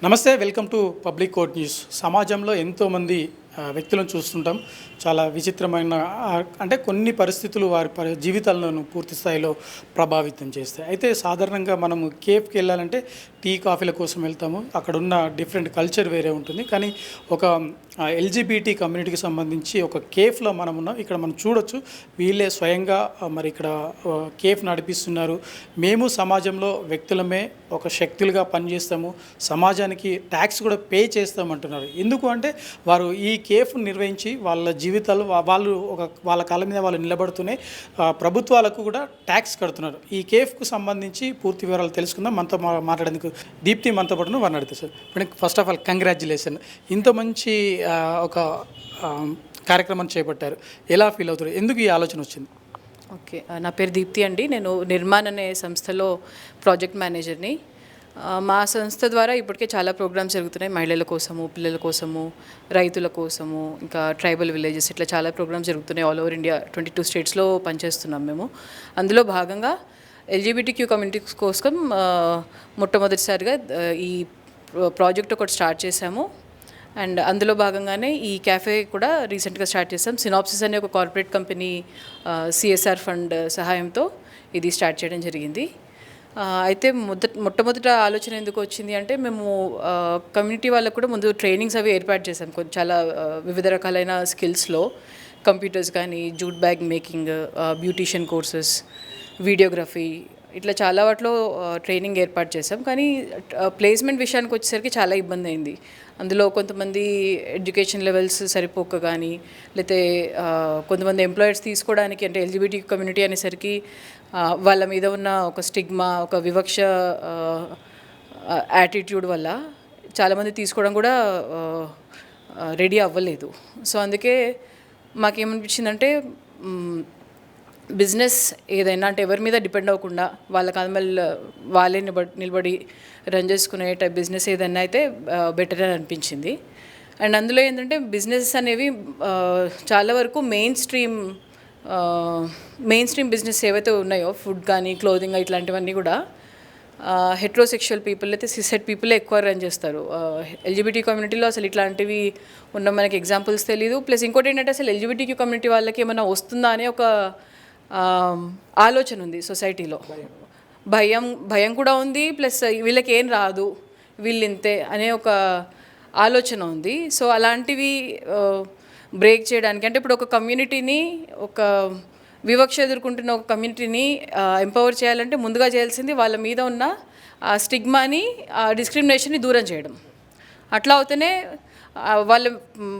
నమస్తే, welcome to public court news. సమాజంలో ఎంతోమంది వ్యక్తులను చూస్తుంటాం. చాలా విచిత్రమైన అంటే కొన్ని పరిస్థితులు వారి జీవితాలను పూర్తి స్థాయిలో ప్రభావితం చేస్తాయి. అయితే సాధారణంగా మనము కేఫ్కి వెళ్ళాలంటే టీ కాఫీల కోసం వెళ్తాము. అక్కడ ఉన్న డిఫరెంట్ కల్చర్ వేరే ఉంటుంది. కానీ ఒక ఎల్జీబీటీ కమ్యూనిటీకి సంబంధించి ఒక కేఫ్లో మనం ఉన్నాం. ఇక్కడ మనం చూడొచ్చు, వీళ్ళే స్వయంగా మరి ఇక్కడ కేఫ్ నడిపిస్తున్నారు. మేము సమాజంలో వ్యక్తులమే ఒక శక్తులుగా పనిచేస్తాము, సమాజానికి ట్యాక్స్ కూడా పే చేస్తామంటున్నారు. ఎందుకు అంటే వారు ఈ కేఫ్ నిర్వహించి వాళ్ళ జీవితాలు వాళ్ళు వాళ్ళ కాళ్ళ మీద వాళ్ళు నిలబడుతూనే ప్రభుత్వాలకు కూడా ట్యాక్స్ కడుతున్నారు. ఈ కేఫ్కు సంబంధించి పూర్తి వివరాలు తెలుసుకుందాం. మనతో మాట్లాడేందుకు దీప్తి మనతో పాటు వారిని అడుగుతారు. Sir, first of all congratulation, ఇంత మంచి ఒక కార్యక్రమం చేపట్టారు. ఎలా ఫీల్ అవుతారు? ఎందుకు ఈ ఆలోచన వచ్చింది? ఓకే, నా పేరు దీప్తి అండి. నేను నిర్మాణ్ అనే సంస్థలో ప్రాజెక్ట్ మేనేజర్ని. మా సంస్థ ద్వారా ఇప్పటికే చాలా ప్రోగ్రామ్స్ జరుగుతున్నాయి. మహిళల కోసము, పిల్లల కోసము, రైతుల కోసము, ఇంకా ట్రైబల్ విలేజెస్, ఇట్లా చాలా ప్రోగ్రామ్స్ జరుగుతున్నాయి. ఆల్ ఓవర్ ఇండియా 22 స్టేట్స్లో పనిచేస్తున్నాం మేము. అందులో భాగంగా ఎల్జీబీటీక్యూ కమ్యూనిటీస్ కోసం మొట్టమొదటిసారిగా ఈ ప్రాజెక్ట్ ఒకటి స్టార్ట్ చేశాము. అండ్ అందులో భాగంగానే ఈ క్యాఫే కూడా రీసెంట్గా స్టార్ట్ చేసాం. సినాప్సిస్ అనే ఒక కార్పొరేట్ కంపెనీ సిఎస్ఆర్ ఫండ్ సహాయంతో ఇది స్టార్ట్ చేయడం జరిగింది. అయితే మొట్టమొదట ఆలోచన ఎందుకు వచ్చింది అంటే, మేము కమ్యూనిటీ వాళ్ళకు కూడా ముందు ట్రైనింగ్స్ అవి ఏర్పాటు చేసాం. చాలా వివిధ రకాలైన స్కిల్స్లో, కంప్యూటర్స్ కానీ, jute bag making, beautician courses, videography, ఇట్లా చాలా వాటిలో ట్రైనింగ్ ఏర్పాటు చేసాం. కానీ ప్లేస్మెంట్ విషయానికి వచ్చేసరికి చాలా ఇబ్బంది అయింది. అందులో కొంతమంది ఎడ్యుకేషన్ లెవెల్స్ సరిపోక కానీ, లేకపోతే కొంతమంది ఎంప్లాయర్స్ తీసుకోవడానికి, అంటే ఎల్జీబీటీ కమ్యూనిటీ అనేసరికి వాళ్ళ మీద ఉన్న ఒక స్టిగ్మా, ఒక వివక్ష యాటిట్యూడ్ వల్ల చాలామంది తీసుకోవడం కూడా రెడీ అవ్వలేదు. సో అందుకే మాకేమనిపించిందంటే, బిజినెస్ ఏదైనా అంటే ఎవరి మీద డిపెండ్ అవ్వకుండా వాళ్ళ కాదు వాళ్ళే నిలబడి రన్ చేసుకునే టైప్ బిజినెస్ ఏదైనా అయితే బెటర్ అని అనిపించింది. అండ్ అందులో ఏంటంటే, బిజినెస్ అనేవి చాలా వరకు మెయిన్ స్ట్రీమ్ బిజినెస్ ఏవైతే ఉన్నాయో, ఫుడ్ కానీ, క్లోదింగ్ ఇట్లాంటివన్నీ కూడా హెట్రోసెక్షువల్ పీపుల్ అయితే సిసెట్ పీపులే ఎక్కువ రన్ చేస్తారు. ఎల్జీబీటీ కమ్యూనిటీలో అసలు ఇట్లాంటివి ఉన్న మనకి ఎగ్జాంపుల్స్ తెలీదు. ప్లస్ ఇంకోటి ఏంటంటే, అసలు ఎల్జీబీటీ కమ్యూనిటీ వాళ్ళకి ఏమైనా వస్తుందా అనే ఒక ఆలోచన ఉంది సొసైటీలో. భయం కూడా ఉంది. ప్లస్ వీళ్ళకి ఏం రాదు, వీళ్ళు ఇంతే అనే ఒక ఆలోచన ఉంది. సో అలాంటివి బ్రేక్ చేయడానికి, అంటే ఇప్పుడు ఒక కమ్యూనిటీని, ఒక వివక్ష ఎదుర్కొంటున్న ఒక కమ్యూనిటీని ఎంపవర్ చేయాలంటే ముందుగా చేయాల్సింది వాళ్ళ మీద ఉన్న ఆ స్టిగ్మాని, ఆ డిస్క్రిమినేషన్ని దూరం చేయడం. అట్లా అవుతూనే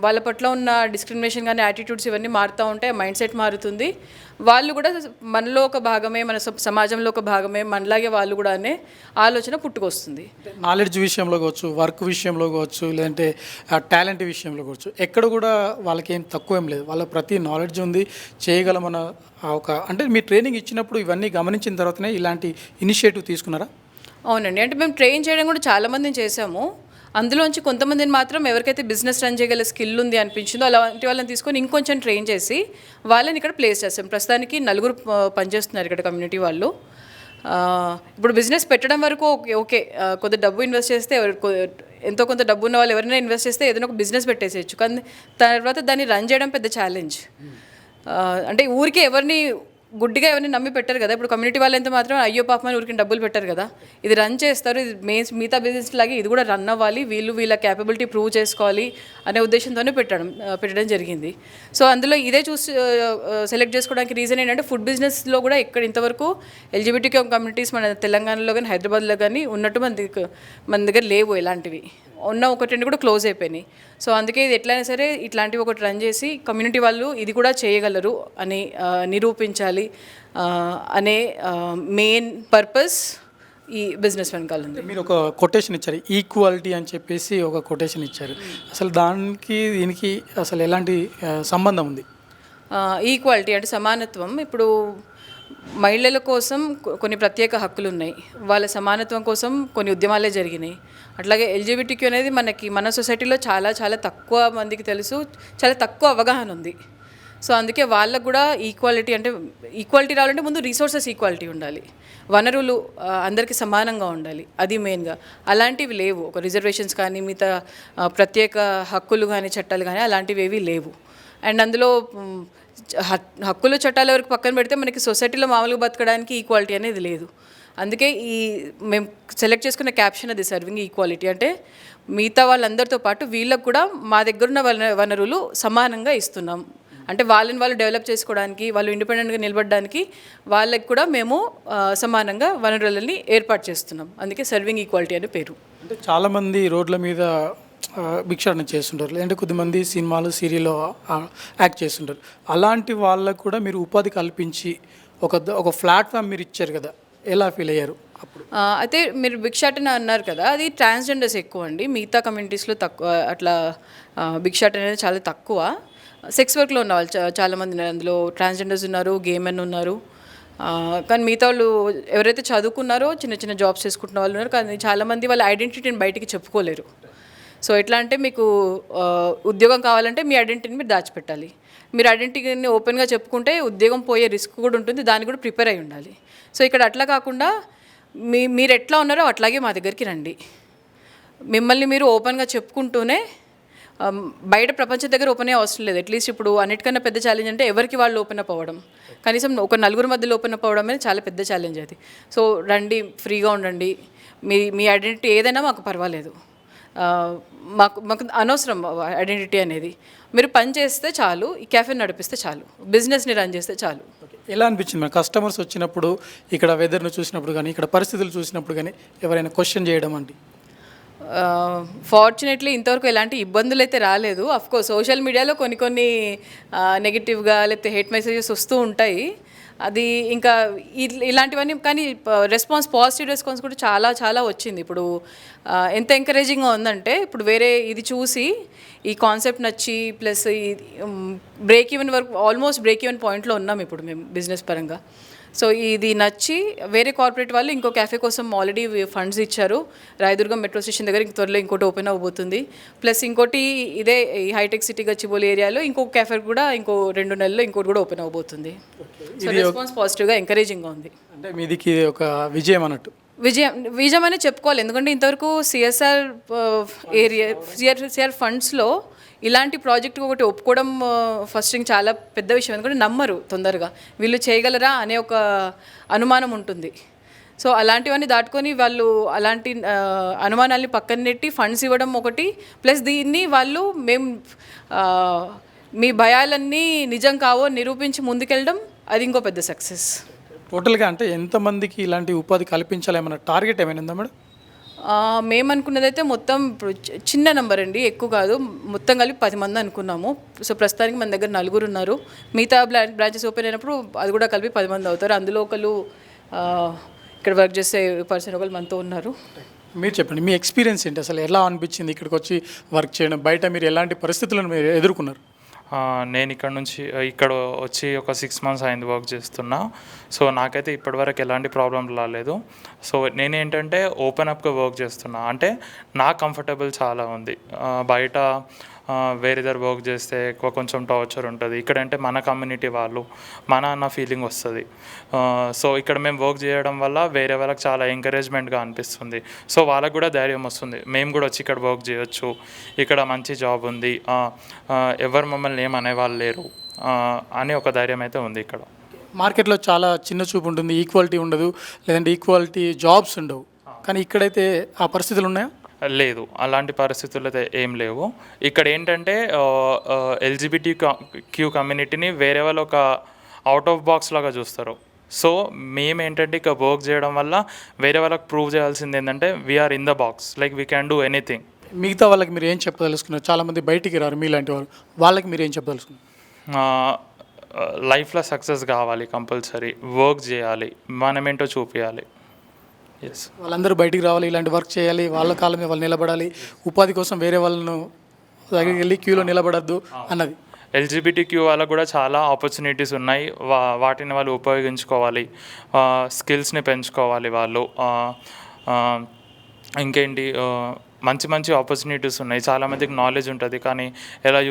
వాళ్ళ పట్ల ఉన్న డిస్క్రిమినేషన్ కానీ, యాటిట్యూడ్స్ ఇవన్నీ మారుతూ ఉంటాయి, మైండ్ సెట్ మారుతుంది. వాళ్ళు కూడా మనలో ఒక భాగమే, మన సమాజంలో ఒక భాగమే, మనలాగే వాళ్ళు కూడా అనే ఆలోచన పుట్టుకొస్తుంది. నాలెడ్జ్ విషయంలో కావచ్చు, వర్క్ విషయంలో కావచ్చు, లేదంటే టాలెంట్ విషయంలో కావచ్చు, ఎక్కడ కూడా వాళ్ళకి ఏం తక్కువ ఏం లేదు. వాళ్ళ ప్రతి నాలెడ్జ్ ఉంది, చేయగలమన్న ఒక, అంటే మీ ట్రైనింగ్ ఇచ్చినప్పుడు ఇవన్నీ గమనించిన తర్వాతనే ఇలాంటి ఇనిషియేటివ్ తీసుకున్నారా? అవునండి, అంటే మేము ట్రైన్ చేయడం కూడా చాలామందిని చేసాము. అందులోంచి కొంతమందిని మాత్రం ఎవరికైతే బిజినెస్ రన్ చేయగల స్కిల్ ఉంది అనిపించిందో అలాంటి వాళ్ళని తీసుకొని ఇంకొంచెం ట్రైన్ చేసి వాళ్ళని ఇక్కడ ప్లేస్ చేస్తాం. ప్రస్తుతానికి 4 పనిచేస్తున్నారు ఇక్కడ కమ్యూనిటీ వాళ్ళు. ఇప్పుడు బిజినెస్ పెట్టడం వరకు ఓకే, కొద్ది డబ్బు ఇన్వెస్ట్ చేస్తే, ఎంతో కొంత డబ్బు ఉన్న వాళ్ళు ఎవరైనా ఇన్వెస్ట్ చేస్తే ఏదైనా ఒక బిజినెస్ పెట్టేసేయచ్చు. కానీ తర్వాత దాన్ని రన్ చేయడం పెద్ద ఛాలెంజ్. అంటే ఊరికే గుడ్డిగా ఎవరిని నమ్మి పెట్టారు కదా. ఇప్పుడు కమ్యూనిటీ వాళ్ళంతా మాత్రం అయ్యో పాపమని ఊరికి డబ్బులు పెట్టారు కదా. ఇది రన్ చేస్తారు, ఇది మిగతా బిజినెస్ లాగే ఇది కూడా రన్ అవ్వాలి, వీళ్ళ క్యాపబిలిటీ ప్రూవ్ చేసుకోవాలి అనే ఉద్దేశంతోనే పెట్టడం జరిగింది. సో అందులో ఇదే చూసి సెలెక్ట్ చేసుకోవడానికి రీజన్ ఏంటంటే, ఫుడ్ బిజినెస్లో కూడా ఇక్కడ ఇంతవరకు ఎల్జీబీటీ కమ్యూనిటీస్ మన తెలంగాణలో కానీ, హైదరాబాద్లో కానీ ఉన్నట్టు మన దగ్గర లేవు. ఎలాంటివి ఉన్న 1-2 కూడా క్లోజ్ అయిపోయినాయి. సో అందుకే ఇది ఎట్లయినా సరే ఇట్లాంటివి ఒకటి రన్ చేసి కమ్యూనిటీ వాళ్ళు ఇది కూడా చేయగలరు అని నిరూపించాలి అనే మెయిన్ పర్పస్ ఈ బిజినెస్ వెనకాల ఉంది. మీరు ఒక కొటేషన్ ఇచ్చారు, ఈక్వాలిటీ అని చెప్పేసి ఒక కొటేషన్ ఇచ్చారు. అసలు దీనికి అసలు ఎలాంటి సంబంధం ఉంది? ఈక్వాలిటీ అంటే సమానత్వం. ఇప్పుడు మహిళల కోసం కొన్ని ప్రత్యేక హక్కులు ఉన్నాయి, వాళ్ళ సమానత్వం కోసం కొన్ని ఉద్యమాలే జరిగినాయి. అట్లాగే ఎల్జీబీటీక్యూ అనేది మన సొసైటీలో చాలా చాలా తక్కువ మందికి తెలుసు, చాలా తక్కువ అవగాహన ఉంది. సో అందుకే వాళ్ళకు కూడా ఈక్వాలిటీ అంటే ఈక్వాలిటీ రావాలంటే ముందు రిసోర్సెస్ ఈక్వాలిటీ ఉండాలి, వనరులు అందరికీ సమానంగా ఉండాలి, అది మెయిన్గా. అలాంటివి లేవు. ఒక రిజర్వేషన్స్ కానీ మిగతా ప్రత్యేక హక్కులు కానీ చట్టాలు కానీ అలాంటివి ఏవీ లేవు. అండ్ అందులో హక్కులు చట్టాల వరకు పక్కన పెడితే మనకి సొసైటీలో మామూలుగా బతకడానికి ఈక్వాలిటీ అనేది లేదు. అందుకే మేము సెలెక్ట్ చేసుకున్న క్యాప్షన్ అది సర్వింగ్ ఈక్వాలిటీ. అంటే మిగతా వాళ్ళందరితో పాటు వీళ్ళకు కూడా మా దగ్గరున్న వనరులు సమానంగా ఇస్తున్నాం. అంటే వాళ్ళని వాళ్ళు డెవలప్ చేసుకోవడానికి, వాళ్ళు ఇండిపెండెంట్గా నిలబడడానికి వాళ్ళకి కూడా మేము సమానంగా వనరులని ఏర్పాటు చేస్తున్నాం. అందుకే సర్వింగ్ ఈక్వాలిటీ అనే పేరు. అంటే చాలామంది రోడ్ల మీద భిక్షాటన చేస్తుంటారు, లేదంటే కొద్దిమంది సినిమాలు సీరియల్లో యాక్ట్ చేస్తుంటారు. అలాంటి వాళ్ళకు కూడా మీరు ఉపాధి కల్పించి ఒక ప్లాట్ఫామ్ మీరు ఇచ్చారు కదా, ఎలా ఫీల్ అయ్యారు అప్పుడు? అయితే మీరు భిక్షాటన అన్నారు కదా, అది ట్రాన్స్జెండర్స్ ఎక్కువ అండి. మిగతా కమ్యూనిటీస్లో తక్కువ, అట్లా భిక్షాటన అనేది చాలా తక్కువ. సెక్స్ వర్క్లో ఉన్న వాళ్ళు చాలామంది ఉన్నారు. అందులో ట్రాన్స్జెండర్స్ ఉన్నారు, గే మెన్ ఉన్నారు. కానీ మిగతా వాళ్ళు ఎవరైతే చదువుకున్నారో చిన్న చిన్న జాబ్స్ చేసుకుంటున్న వాళ్ళు ఉన్నారు. కానీ చాలామంది వాళ్ళ ఐడెంటిటీని బయటికి చెప్పుకోలేరు. సో ఎట్లా అంటే మీకు ఉద్యోగం కావాలంటే మీ ఐడెంటిటీని మీరు దాచిపెట్టాలి. మీరు ఐడెంటిటీని ఓపెన్గా చెప్పుకుంటే ఉద్యోగం పోయే రిస్క్ కూడా ఉంటుంది, దానికి కూడా ప్రిపేర్ అయి ఉండాలి. సో ఇక్కడ అట్లా కాకుండా మీరు ఎట్లా ఉన్నారో అట్లాగే మా దగ్గరికి రండి. మిమ్మల్ని మీరు ఓపెన్గా చెప్పుకుంటూనే బయట ప్రపంచం దగ్గర ఓపెన్ అయ్యే అవసరం లేదు. అట్లీస్ట్ ఇప్పుడు అన్నిటికన్నా పెద్ద ఛాలెంజ్ అంటే ఎవరికి వాళ్ళు ఓపెన్ అప్ అవ్వడం. కనీసం ఒక నలుగురు మధ్యలో ఓపెన్ అప్ అవ్వడం అనేది చాలా పెద్ద ఛాలెంజ్ అది. సో రండి, ఫ్రీగా ఉండండి. మీ ఐడెంటిటీ ఏదైనా మాకు పర్వాలేదు, మాకు అనవసరం ఐడెంటిటీ అనేది. మీరు పని చేస్తే చాలు, ఈ క్యాఫే నడిపిస్తే చాలు, బిజినెస్ని రన్ చేస్తే చాలు. ఎలా అనిపించింది మన కస్టమర్స్ వచ్చినప్పుడు, ఇక్కడ వెదర్ను చూసినప్పుడు కానీ, ఇక్కడ పరిస్థితులు చూసినప్పుడు కానీ ఎవరైనా క్వశ్చన్ చేయడం అండి? ఫార్చునేట్లీ ఇంతవరకు ఎలాంటి ఇబ్బందులు అయితే రాలేదు. అఫ్కోర్స్ సోషల్ మీడియాలో కొన్ని నెగిటివ్గా లేకపోతే హేట్ మెసేజెస్ వస్తూ ఉంటాయి. అది ఇంకా ఇలాంటివన్నీ, కానీ పాజిటివ్ రెస్పాన్స్ కూడా చాలా చాలా వచ్చింది. ఇప్పుడు ఎంత ఎంకరేజింగ్గా ఉందంటే, ఇప్పుడు వేరే ఇది చూసి ఈ కాన్సెప్ట్ నచ్చి ప్లస్ ఈ బ్రేక్ ఈవెన్ వరకు ఆల్మోస్ట్ బ్రేక్ ఈవెన్ పాయింట్లో ఉన్నాం ఇప్పుడు మేము బిజినెస్ పరంగా. సో ఇది నచ్చి వేరే కార్పొరేట్ వాళ్ళు ఇంకో క్యాఫే కోసం ఆల్రెడీ ఫండ్స్ ఇచ్చారు. రాయదుర్గం మెట్రో స్టేషన్ దగ్గర త్వరలో ఇంకోటి ఓపెన్ అవ్వబోతుంది. ప్లస్ ఇంకోటి ఇదే ఈ హైటెక్ సిటీ గచ్చిబౌలి ఏరియాలో ఇంకొక క్యాఫే కూడా ఇంకో 2 నెలల్లో ఇంకోటి కూడా ఓపెన్ అవ్వబోతుంది. సో రెస్పాన్స్ పాజిటివ్గా ఎంకరేజింగ్గా ఉంది. అంటే మీదికి ఒక విజయం అన్నట్టు? విజయం అనే చెప్పుకోవాలి. ఎందుకంటే ఇంతవరకు సిఆర్ ఫండ్స్లో ఇలాంటి ప్రాజెక్ట్ ఒకటి ఒప్పుకోవడం ఫస్ట్ చాలా పెద్ద విషయం. ఎందుకంటే నమ్మరు తొందరగా, వీళ్ళు చేయగలరా అనే ఒక అనుమానం ఉంటుంది. సో అలాంటివన్నీ దాటుకొని వాళ్ళు అలాంటి అనుమానాల్ని పక్కన నెట్టి ఫండ్స్ ఇవ్వడం ఒకటి, ప్లస్ దీన్ని వాళ్ళు మీ భయాలన్నీ నిజం కావో నిరూపించి ముందుకెళ్ళడం, అది ఇంకో పెద్ద సక్సెస్. టోటల్గా అంటే ఎంతమందికి ఇలాంటి ఉపాధి కల్పించాలేమన్న టార్గెట్ ఏమైనా ఉందా మేడం? మేము అనుకున్నదైతే మొత్తం చిన్న నెంబర్ అండి, ఎక్కువ కాదు. మొత్తం కలిపి 10 మంది అనుకున్నాము. సో ప్రస్తుతానికి మన దగ్గర 4 ఉన్నారు. మిగతా బ్రాంచెస్ ఓపెన్ అయినప్పుడు అది కూడా కలిపి 10 మంది అవుతారు. అందులో ఒకళ్ళు ఇక్కడ వర్క్ చేసే పర్సన్ ఒకళ్ళు మనతో ఉన్నారు. మీరు చెప్పండి, మీ ఎక్స్పీరియన్స్ ఏంటి? అసలు ఎలా అనిపించింది ఇక్కడికి వచ్చి వర్క్ చేయడం? బయట మీరు ఎలాంటి పరిస్థితులను మీరు ఎదుర్కొన్నారు? నేను ఇక్కడ వచ్చి ఒక 6 months అయింది వర్క్ చేస్తున్నా. సో నాకైతే ఇప్పటివరకు ఎలాంటి ప్రాబ్లం రాలేదు. సో నేనేంటంటే ఓపెన్ అప్గా వర్క్ చేస్తున్నా, అంటే నాకు కంఫర్టబుల్ చాలా ఉంది. బయట వేరే దగ్గర వర్క్ చేస్తే కొంచెం టార్చర్ ఉంటుంది. ఇక్కడంటే మన కమ్యూనిటీ వాళ్ళు అన్న ఫీలింగ్ వస్తుంది. సో ఇక్కడ మేము వర్క్ చేయడం వల్ల వేరే వాళ్ళకి చాలా ఎంకరేజ్మెంట్గా అనిపిస్తుంది. సో వాళ్ళకు కూడా ధైర్యం వస్తుంది, మేము కూడా వచ్చి ఇక్కడ వర్క్ చేయొచ్చు, ఇక్కడ మంచి జాబ్ ఉంది, ఎవరు మమ్మల్ని ఏమనేవాళ్ళు లేరు అని ఒక ధైర్యం అయితే ఉంది. ఇక్కడ మార్కెట్లో చాలా చిన్న చూపు ఉంటుంది, ఈక్వాలిటీ ఉండదు, లేదంటే ఈక్వాలిటీ జాబ్స్ ఉండవు. కానీ ఇక్కడైతే ఆ పరిస్థితులు ఉన్నాయా? లేదు, అలాంటి పరిస్థితులు అయితే ఏం లేవు. ఇక్కడ ఏంటంటే LGBTQ కమ్యూనిటీని వేరే వాళ్ళు ఒక అవుట్ ఆఫ్ బాక్స్ లాగా చూస్తారు. సో మేమేంటంటే ఇక వర్క్ చేయడం వల్ల వేరే వాళ్ళకి ప్రూవ్ చేయాల్సింది ఏంటంటే we are in the box, like we can do anything. మిగతా వాళ్ళకి మీరు ఏం చెప్పదలుచుకున్నారు? చాలామంది బయటికి రారు మీలాంటి వాళ్ళు, వాళ్ళకి మీరు ఏం చెప్పదలుచుకున్నారు? లైఫ్లో సక్సెస్ కావాలి, కంపల్సరీ వర్క్ చేయాలి, మనమేంటో చూపించాలి. వాళ్ళందరూ బయటికి రావాలి, ఇలాంటి వర్క్ చేయాలి, వాళ్ళ కాలం మీద వాళ్ళు నిలబడాలి, ఉపాధి కోసం వేరే వాళ్ళను దగ్గరికి వెళ్ళి క్యూలో నిలబడద్దు అన్నది. LGBTQ వాళ్ళకు కూడా చాలా ఆపర్చునిటీస్ ఉన్నాయి, వాటిని వాళ్ళు ఉపయోగించుకోవాలి, స్కిల్స్ని పెంచుకోవాలి వాళ్ళు. ఇంకేంటి మంచి మంచి ఆపర్చునిటీస్ ఉన్నాయి. చాలామందికి నాలెడ్జ్ ఉంటుంది, కానీ ఎలా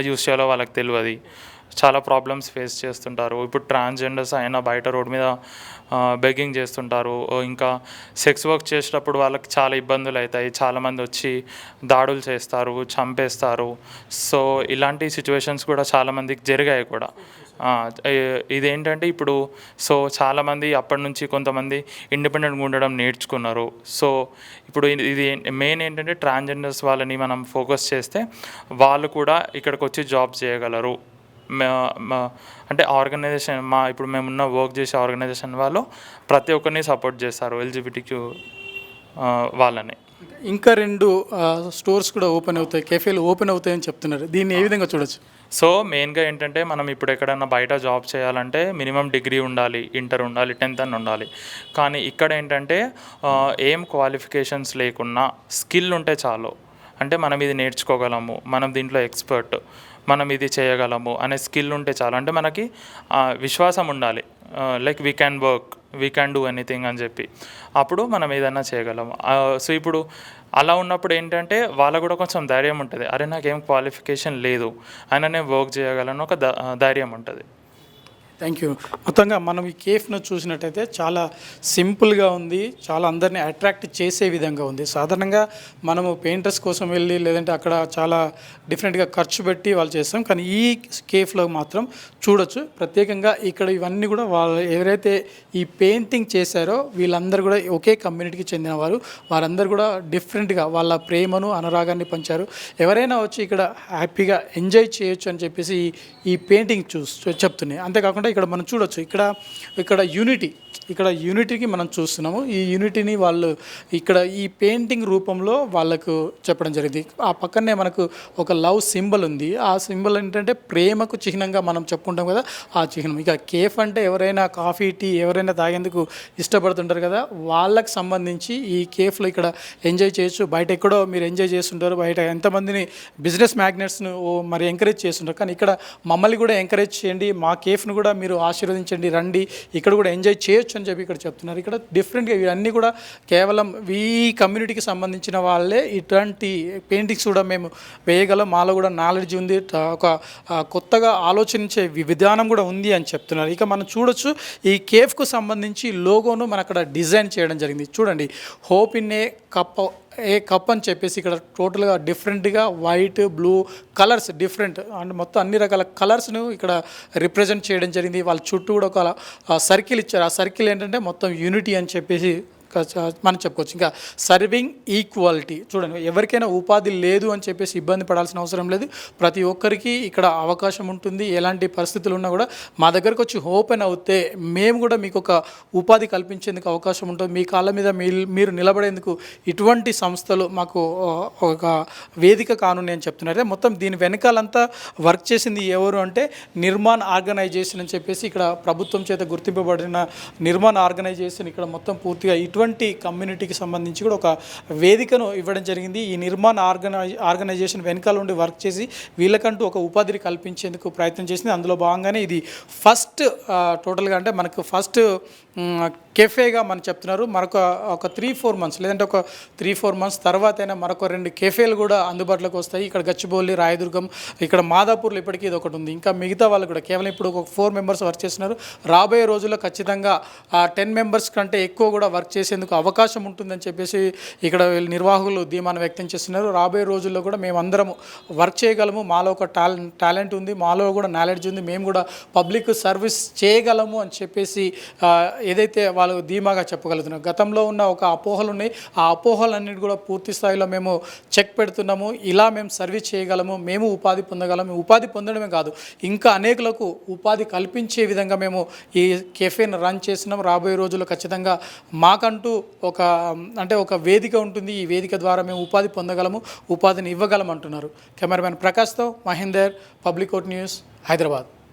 యూస్ చేయాలో వాళ్ళకి తెలియదు. చాలా ప్రాబ్లమ్స్ ఫేస్ చేస్తుంటారు. ఇప్పుడు ట్రాన్స్జెండర్స్ అయినా బయట రోడ్ మీద బెగ్గింగ్ చేస్తుంటారు. ఇంకా సెక్స్ వర్క్ చేసేటప్పుడు వాళ్ళకి చాలా ఇబ్బందులు అవుతాయి. చాలామంది వచ్చి దాడులు చేస్తారు, చంపేస్తారు. సో ఇలాంటి సిచ్యువేషన్స్ కూడా చాలామందికి జరిగాయి కూడా. ఇదేంటంటే ఇప్పుడు చాలామంది అప్పటి నుంచి కొంతమంది ఇండిపెండెంట్గా ఉండడం నేర్చుకున్నారు. సో ఇప్పుడు ఇది మెయిన్ ఏంటంటే ట్రాన్స్జెండర్స్ వాళ్ళని మనం ఫోకస్ చేస్తే వాళ్ళు కూడా ఇక్కడికి వచ్చి జాబ్ చేయగలరు. అంటే ఆర్గనైజేషన్ ఇప్పుడు మేమున్న వర్క్ చేసే ఆర్గనైజేషన్ వాళ్ళు ప్రతి ఒక్కరిని సపోర్ట్ చేస్తారు, ఎల్జిబిటిక్యూ వాళ్ళని. ఇంకా 2 స్టోర్స్ కూడా ఓపెన్ అవుతాయి, కెఫేలు ఓపెన్ అవుతాయని చెప్తున్నారు. దీన్ని ఏ విధంగా చూడొచ్చు? సో మెయిన్గా ఏంటంటే మనం ఇప్పుడు ఎక్కడైనా బయట జాబ్ చేయాలంటే మినిమం డిగ్రీ ఉండాలి, ఇంటర్ ఉండాలి, 10th అని ఉండాలి. కానీ ఇక్కడ ఏంటంటే ఏం క్వాలిఫికేషన్స్ లేకున్నా స్కిల్ ఉంటే చాలు. అంటే మనం ఇది నేర్చుకోగలము, మనం దీంట్లో ఎక్స్పర్ట్, మనం ఇది చేయగలము అనే స్కిల్ ఉంటే చాలు. అంటే మనకి విశ్వాసం ఉండాలి, like we can work, we can do anything అని చెప్పి. అప్పుడు మనం ఏదైనా చేయగలము. సో ఇప్పుడు అలా ఉన్నప్పుడు ఏంటంటే వాళ్ళకు కూడా కొంచెం ధైర్యం ఉంటుంది. అరే నాకేం క్వాలిఫికేషన్ లేదు అయినా నేను వర్క్ చేయగలను, ఒక ధైర్యం ఉంటుంది. Thank you. మొత్తంగా మనం ఈ కేఫ్ను చూసినట్టయితే చాలా సింపుల్గా ఉంది, చాలా అందరినీ అట్రాక్ట్ చేసే విధంగా ఉంది. సాధారణంగా మనము పెయింటర్స్ కోసం వెళ్ళి లేదంటే అక్కడ చాలా డిఫరెంట్గా ఖర్చు పెట్టి వాళ్ళు చేస్తాం, కానీ ఈ కేఫ్లో మాత్రం చూడొచ్చు. ప్రత్యేకంగా ఇక్కడ ఇవన్నీ కూడా వాళ్ళు ఎవరైతే ఈ పెయింటింగ్ చేశారో వీళ్ళందరూ కూడా ఒకే కమ్యూనిటీకి చెందినవారు. వారందరూ కూడా డిఫరెంట్గా వాళ్ళ ప్రేమను అనురాగాన్ని పంచారు. ఎవరైనా వచ్చి ఇక్కడ హ్యాపీగా ఎంజాయ్ చేయొచ్చు అని చెప్పేసి ఈ పెయింటింగ్ చెప్తున్నాయి. అంతేకాకుండా ఇక్కడ మనం చూడొచ్చు, ఇక్కడ యూనిటీకి మనం చూస్తున్నాము. ఈ యూనిటీని వాళ్ళు ఇక్కడ ఈ పెయింటింగ్ రూపంలో వాళ్ళకు చెప్పడం జరిగింది. ఆ పక్కనే మనకు ఒక లవ్ సింబల్ ఉంది. ఆ సింబల్ ఏంటంటే ప్రేమకు చిహ్నంగా మనం చెప్పుకుంటాం కదా, ఆ చిహ్నం. ఇక కేఫ్ అంటే ఎవరైనా కాఫీ, టీ ఎవరైనా తాగేందుకు ఇష్టపడుతుంటారు కదా, వాళ్ళకి సంబంధించి ఈ కేఫ్లో ఇక్కడ ఎంజాయ్ చేయొచ్చు. బయట ఎక్కడో మీరు ఎంజాయ్ చేస్తుంటారు, బయట ఎంతమందిని బిజినెస్ మ్యాగ్నెట్స్ను మరి ఎంకరేజ్ చేస్తుంటారు, కానీ ఇక్కడ మమ్మల్ని కూడా ఎంకరేజ్ చేయండి, మా కేఫ్ను కూడా మీరు ఆశీర్వదించండి, రండి, ఇక్కడ కూడా ఎంజాయ్ చేయొచ్చు అని చెప్పి ఇక్కడ చెప్తున్నారు. ఇక్కడ డిఫరెంట్గా ఇవన్నీ కూడా కేవలం ఈ కమ్యూనిటీకి సంబంధించిన వాళ్ళే ఇట్లాంటి పెయింటింగ్స్ కూడా మేము వేయగలం, మాలో కూడా నాలెడ్జ్ ఉంది, ఒక కొత్తగా ఆలోచించే విధానం కూడా ఉంది అని చెప్తున్నారు. ఇక మనం చూడొచ్చు ఈ కేఫ్కు సంబంధించి లోగోను మన అక్కడ డిజైన్ చేయడం జరిగింది. చూడండి, హోప్ ఇన్ ఏ కప్ అని చెప్పేసి ఇక్కడ టోటల్గా డిఫరెంట్గా white, blue colours different and మొత్తం అన్ని రకాల కలర్స్ను ఇక్కడ రిప్రజెంట్ చేయడం జరిగింది. వాళ్ళ చుట్టూ కూడా ఒక సర్కిల్ ఇచ్చారు. ఆ సర్కిల్ ఏంటంటే మొత్తం యూనిటీ అని చెప్పేసి మనం చెప్పుకోవచ్చు. ఇంకా సర్వింగ్ ఈక్వాలిటీ, చూడండి, ఎవరికైనా ఉపాధి లేదు అని చెప్పేసి ఇబ్బంది పడాల్సిన అవసరం లేదు. ప్రతి ఒక్కరికి ఇక్కడ అవకాశం ఉంటుంది. ఎలాంటి పరిస్థితులు ఉన్నా కూడా మా దగ్గరకు వచ్చి ఓపెన్ అవుతే మేము కూడా మీకు ఒక ఉపాధి కల్పించేందుకు అవకాశం ఉంటుంది. మీ కాళ్ళ మీద మీరు నిలబడేందుకు ఇటువంటి సంస్థలు మాకు ఒక వేదిక కానున్నాయి అని చెప్తున్నారు. మొత్తం దీని వెనకాలంతా వర్క్ చేసింది ఎవరు అంటే నిర్మాణ్ ఆర్గనైజేషన్ అని చెప్పేసి ఇక్కడ ప్రభుత్వం చేత గుర్తింపబడిన నిర్మాణ్ ఆర్గనైజేషన్ ఇక్కడ మొత్తం పూర్తిగా ఇటువంటి కమ్యూనిటీకి సంబంధించి కూడా ఒక వేదికను ఇవ్వడం జరిగింది. ఈ నిర్మాణ్ ఆర్గనైజేషన్ వెనకాల ఉండి వర్క్ చేసి వీళ్ళకంటూ ఒక ఉపాధిని కల్పించేందుకు ప్రయత్నం చేసింది. అందులో భాగంగానే ఇది ఫస్ట్ టోటల్గా అంటే మనకు ఫస్ట్ కెఫేగా మనం చెప్తున్నారు. మరొక 3-4 మంత్స్ లేదంటే ఒక 3-4 మంత్స్ తర్వాత అయినా మరొక 2 కెఫేలు కూడా అందుబాటులోకి వస్తాయి. ఇక్కడ గచ్చిబౌలి, రాయదుర్గం, ఇక్కడ మాదాపూర్లో ఇప్పటికీ ఇది ఒకటి ఉంది. ఇంకా మిగతా వాళ్ళు కూడా కేవలం ఇప్పుడు ఒక 4 మెంబర్స్ వర్క్ చేస్తున్నారు. రాబోయే రోజుల్లో ఖచ్చితంగా 10 మెంబర్స్ కంటే ఎక్కువ కూడా వర్క్ చేసేందుకు అవకాశం ఉంటుందని చెప్పేసి ఇక్కడ నిర్వాహకులు ధీమాను వ్యక్తం చేస్తున్నారు. రాబోయే రోజుల్లో కూడా మేమందరం వర్క్ చేయగలము, మాలో ఒక టాలెంట్ ఉంది, మాలో కూడా నాలెడ్జ్ ఉంది, మేము కూడా పబ్లిక్ సర్వీస్ చేయగలము అని చెప్పేసి ఏదైతే వాళ్ళు ధీమాగా చెప్పగలుగుతున్నారు. గతంలో ఉన్న ఒక అపోహలు ఉన్నాయి, ఆ అపోహలన్నిటి కూడా పూర్తి స్థాయిలో మేము చెక్ పెడుతున్నాము. ఇలా మేము సర్వీస్ చేయగలము, మేము ఉపాధి పొందగలము. ఉపాధి పొందడమే కాదు, ఇంకా అనేకులకు ఉపాధి కల్పించే విధంగా మేము ఈ కెఫేను రన్ చేస్తున్నాం. రాబోయే రోజుల్లో ఖచ్చితంగా మాకంటూ ఒక వేదిక ఉంటుంది. ఈ వేదిక ద్వారా మేము ఉపాధి పొందగలము, ఉపాధిని ఇవ్వగలం అంటున్నారు. కెమెరామెన్ ప్రకాష్తో Mahender, Public Quote News, Hyderabad.